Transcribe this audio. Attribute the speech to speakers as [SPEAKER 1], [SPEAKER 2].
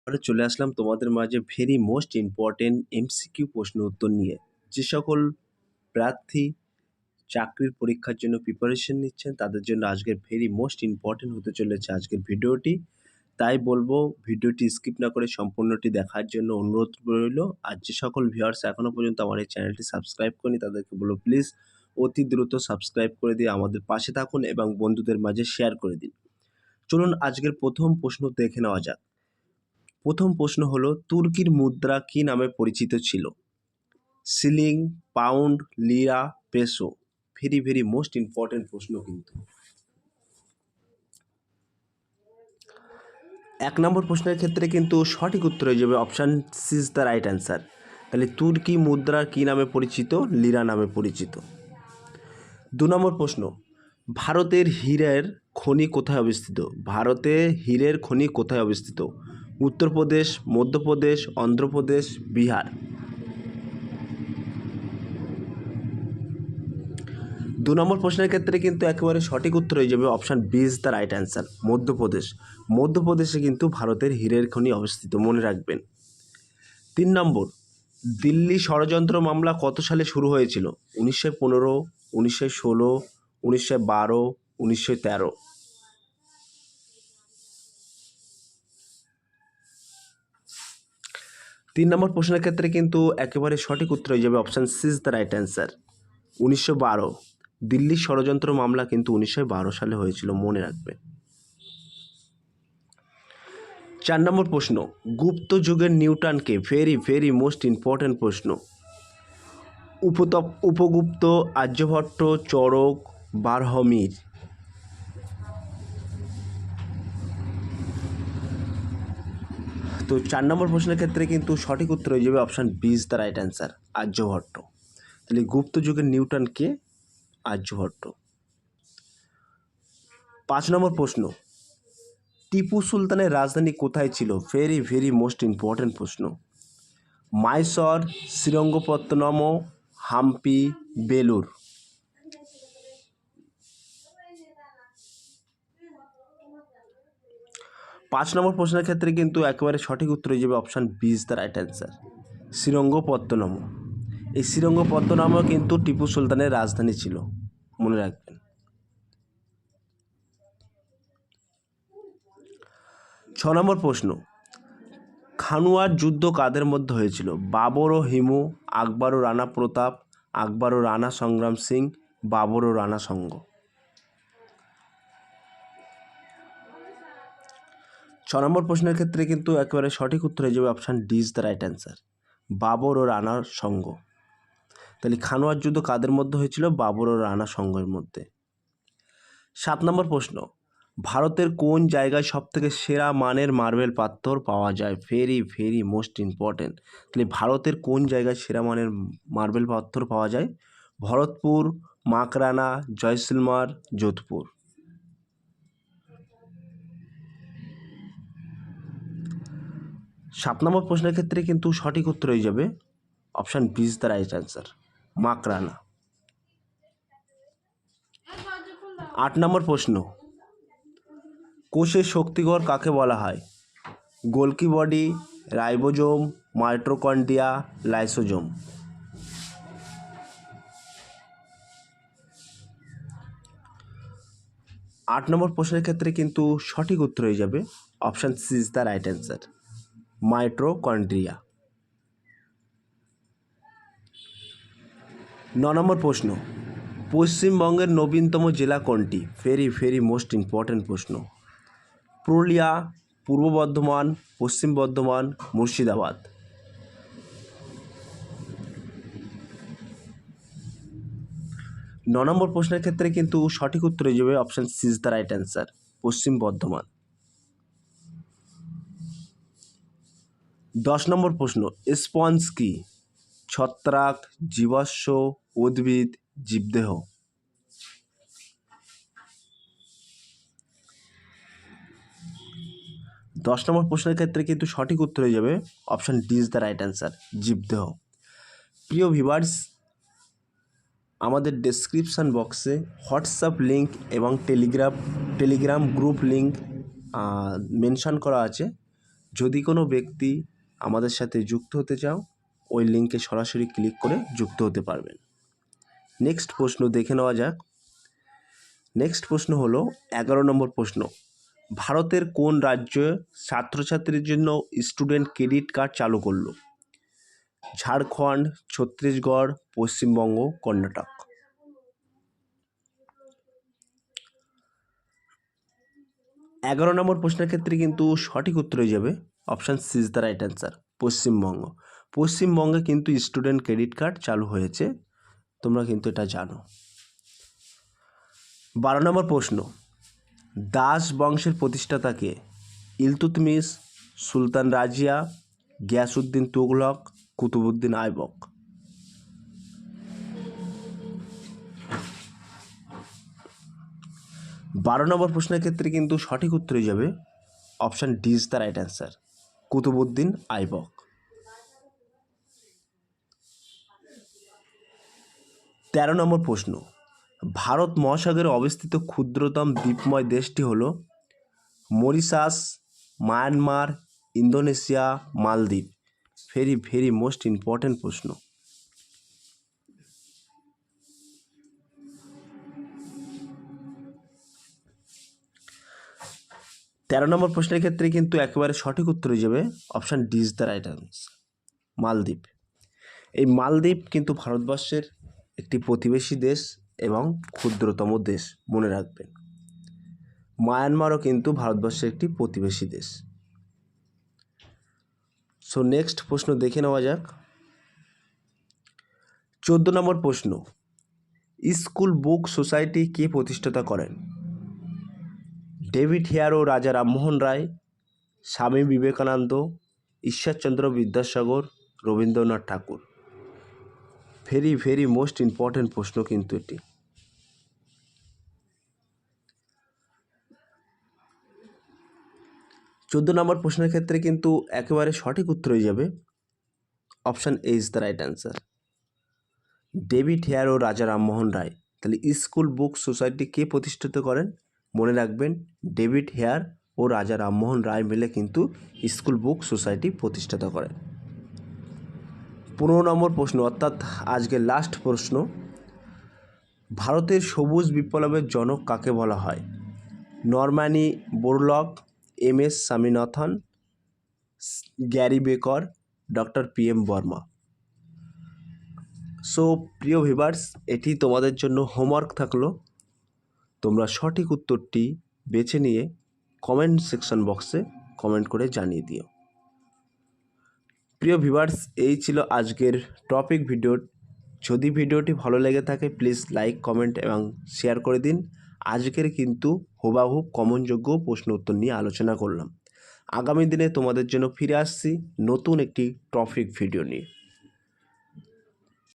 [SPEAKER 1] আবারও চলে আসলাম তোমাদের মাঝে ভেরি মোস্ট ইম্পর্টেন্ট এমসিকিউ প্রশ্ন উত্তর নিয়ে। যে সকল প্রার্থী চাকরির পরীক্ষার জন্য প্রিপারেশন নিচ্ছেন তাদের জন্য আজকের ভেরি মোস্ট ইম্পর্টেন্ট হতে চলেছে আজকের ভিডিওটি। তাই বলবো ভিডিওটি স্কিপ না করে সম্পূর্ণটি দেখার জন্য অনুরোধ রইল। আর যে সকল ভিউয়ার্স এখনও পর্যন্ত আমার এই চ্যানেলটি সাবস্ক্রাইব করেনি তাদেরকে বলবো প্লিজ অতি দ্রুত সাবস্ক্রাইব করে দিয়ে আমাদের পাশে থাকুন এবং বন্ধুদের মাঝে শেয়ার করে দিন। চলুন আজকের প্রথম প্রশ্ন দেখে নেওয়া যাক। প্রথম প্রশ্ন হলো, তুর্কির মুদ্রা কি নামে পরিচিত ছিল? Shilling, pound, lira, peso. Very most important প্রশ্ন কিন্তু। 1 নম্বর প্রশ্নের ক্ষেত্রে কিন্তু সঠিক উত্তর হয়ে যাবে option C is the right answer. তাহলে তুর্কি মুদ্রা কি নামে পরিচিত? লিরা নামে পরিচিত। 2 নম্বর প্রশ্ন, ভারতের হীরের খনি কোথায় অবস্থিত? ভারতে হীরের খনি কোথায় অবস্থিত? উত্তরপ্রদেশ, মধ্যপ্রদেশ, অন্ধ্রপ্রদেশ, বিহার। 2 নম্বর প্রশ্নের ক্ষেত্রে কিন্তু একেবারে সঠিক উত্তর হয়ে যাবে option B is the right answer, Madhya Pradesh. মধ্যপ্রদেশে কিন্তু ভারতের হীরের খনি অবস্থিত, মনে রাখবেন। 3 নম্বর, দিল্লি ষড়যন্ত্র মামলা কত সালে শুরু হয়েছিল? 1915, 1916, 1912, 1913। 3 নম্বর প্রশ্নের ক্ষেত্রে কিন্তু একেবারে সঠিক উত্তর হয়ে যাবে option C is the right answer, 1912। দিল্লির ষড়যন্ত্র মামলা কিন্তু 1912 সালে হয়েছিল, মনে রাখবেন। 4 নম্বর প্রশ্ন, গুপ্ত যুগের নিউটনকে ভেরি মোস্ট ইম্পর্টেন্ট প্রশ্ন। উপগুপ্ত, আর্যভট্ট, চড়ক, বারহমির। তো 4 নম্বর প্রশ্নের ক্ষেত্রে কিন্তু সঠিক উত্তর হয়ে যাবে option B is the right answer, Aryabhata. তাহলে গুপ্ত যুগের নিউটনকে আর্যভট্ট। 5 নম্বর প্রশ্ন, টিপু সুলতানের রাজধানী কোথায় ছিল? ভেরি মোস্ট ইম্পর্টেন্ট প্রশ্ন। মাইসর, শ্রীরঙ্গপত্তনম, হাম্পি, বেলুর। 5 নম্বর প্রশ্নের ক্ষেত্রে কিন্তু একেবারে সঠিক উত্তর হয়ে যাবে option B is the right answer, Srirangapatnam. এই শ্রীরঙ্গপত্তনমও কিন্তু টিপু সুলতানের রাজধানী ছিল, মনে রাখবেন। 6 নম্বর প্রশ্ন, খানুয়ার যুদ্ধ কাদের মধ্যে হয়েছিল? বাবর ও হিমু, আকবর ও রানা প্রতাপ, আকবর ও রানা সংগ্রাম সিং, বাবর ও রানা সঙ্গ। 6 নম্বর প্রশ্নের ক্ষেত্রে কিন্তু একেবারে সঠিক উত্তর হয়ে যাবে option D is the right answer, Babur ও রানার সঙ্গ। তাহলে খানুয়ার যুদ্ধ কাদের মধ্যে হয়েছিল? বাবর ও রানা সঙ্গের মধ্যে। 7 নম্বর প্রশ্ন, ভারতের কোন জায়গায় সবথেকে সেরা মানের মার্বেল পাথর পাওয়া যায়? Very most important. তাহলে ভারতের কোন জায়গায় সেরা মানের মার্বেল পাথর পাওয়া যায়? ভরতপুর, মাকরানা, জয়সলমার, যোধপুর। 7 নম্বর প্রশ্নের ক্ষেত্রে কিন্তু সঠিক উত্তর হয়ে যাবে option B is the right answer, Makrana. 8 নম্বর প্রশ্ন, কোষের শক্তিঘর কাকে বলা হয়? Golgi body, ribosome, mitochondria, lysosome. 8 নম্বর প্রশ্নের ক্ষেত্রে কিন্তু সঠিক উত্তর হয়ে যাবে option C is the right answer, mitochondria. 9 নম্বর প্রশ্ন, পশ্চিমবঙ্গের নবীনতম জেলা কোনটি? ভেরি মোস্ট ইম্পর্টেন্ট প্রশ্ন। পুরুলিয়া, পূর্ব বর্ধমান, পশ্চিম বর্ধমান, মুর্শিদাবাদ। 9 নম্বর প্রশ্নের ক্ষেত্রে কিন্তু সঠিক উত্তর হয়ে যাবে option C is the right answer, Paschim Bardhaman. 10 নম্বর প্রশ্ন, স্পঞ্জ কি? ছত্রাক, জীবাশ্ম, উদ্ভিদ, জীবদেহ। 10 নম্বর প্রশ্নের ক্ষেত্রে কিন্তু সঠিক উত্তর হয়ে যাবে option D is the right answer, জীবদেহ। প্রিয় ভিউয়ার্স, আমাদের ডেসক্রিপশান বক্সে হোয়াটসঅ্যাপ লিঙ্ক এবং টেলিগ্রাম গ্রুপ লিঙ্ক মেনশন করা আছে। যদি কোনো ব্যক্তি আমাদের সাথে যুক্ত হতে চাও, ওই লিঙ্কে সরাসরি ক্লিক করে যুক্ত হতে পারবেন। নেক্সট প্রশ্ন দেখে নেওয়া যাক। নেক্সট প্রশ্ন হলো 11 নম্বর প্রশ্ন। ভারতের কোন রাজ্য ছাত্রছাত্রীর জন্য স্টুডেন্ট ক্রেডিট কার্ড চালু করলো? ঝাড়খণ্ড, ছত্তিশগড়, পশ্চিমবঙ্গ, কর্ণাটক। 11 নম্বর প্রশ্নের ক্ষেত্রে কিন্তু সঠিক উত্তর হয়ে যাবে option C is the right answer, Paschimbanga. পশ্চিমবঙ্গে কিন্তু স্টুডেন্ট ক্রেডিট কার্ড চালু হয়েছে, তোমরা কিন্তু এটা জানো। 12 নম্বর প্রশ্ন। দাস বংশের প্রতিষ্ঠাতা কে? ইলতুৎমিশ, সুলতান রাজিয়া, গিয়াসউদ্দিন তুগলক, কুতুবউদ্দিন আইবক। 12 নম্বর প্রশ্নের ক্ষেত্রে কিন্তু সঠিক উত্তর হয়ে যাবে option D is the right answer, Qutbuddin Aibak. 13 নম্বর প্রশ্ন। ভারত মহাসাগরে অবস্থিত ক্ষুদ্রতম দ্বীপময় দেশটি হল মরিশাস, মায়ানমার, ইন্দোনেশিয়া, মালদ্বীপ। ভেরি মোস্ট ইম্পর্টেন্ট প্রশ্ন। 13 নম্বর প্রশ্নের ক্ষেত্রে কিন্তু একেবারে সঠিক উত্তর হয়ে যাবে option D is the right answer, মালদ্বীপ। এই মালদ্বীপ কিন্তু ভারতবর্ষের একটি প্রতিবেশী দেশ এবং ক্ষুদ্রতম দেশ, মনে রাখবেন। মায়ানমারও কিন্তু ভারতবর্ষের একটি প্রতিবেশী দেশ। সো নেক্সট প্রশ্ন দেখে নেওয়া যাক। 14 নম্বর প্রশ্ন। স্কুল বুক সোসাইটি কে প্রতিষ্ঠাতা করেন? ডেভিড হেয়ার ও রাজা রামমোহন রায়, স্বামী বিবেকানন্দ, ঈশ্বরচন্দ্র বিদ্যাসাগর, রবীন্দ্রনাথ ঠাকুর। ভেরি মোস্ট ইম্পর্টেন্ট প্রশ্ন কিন্তু এটি। 14 নম্বর প্রশ্নের ক্ষেত্রে কিন্তু একেবারে সঠিক উত্তর হয়ে যাবে option A is the right answer, David Hare ও রাজা রামমোহন রায়। তাহলে স্কুল বুক সোসাইটি কে প্রতিষ্ঠিত করেন? মনে রাখবেন, ডেভিড হেয়ার ও রাজা রামমোহন রায় মিলে কিন্তু স্কুল বুক সোসাইটি প্রতিষ্ঠিত করেন। 15 নম্বর প্রশ্ন, অর্থাৎ আজকের লাস্ট প্রশ্ন। ভারতের সবুজ বিপ্লবের জনক কাকে বলা হয়? নরম্যানি বোরলগ, এম.এস. স্বামীনাথন, গ্যারি বেকার, ডক্টর পি.এম. বর্মা। সো প্রিয় ভিউয়ার্স, এটি তোমাদের জন্য হোমওয়ার্ক থাকলো। তোমরা সঠিক উত্তরটি বেছে নিয়ে কমেন্ট সেকশন বক্সে কমেন্ট করে জানিয়ে দিও। প্রিয় ভিউয়ার্স, এই ছিল আজকের টপিক ভিডিও। যদি ভিডিওটি ভালো লেগে থাকে প্লিজ লাইক, কমেন্ট এবং শেয়ার করে দিন। আজকের কিন্তু হুবাহুব কমনযোগ্য প্রশ্ন উত্তর নিয়ে আলোচনা করলাম। আগামী দিনে তোমাদের জন্য ফিরে আসছি নতুন একটি টপিক ভিডিও নিয়ে।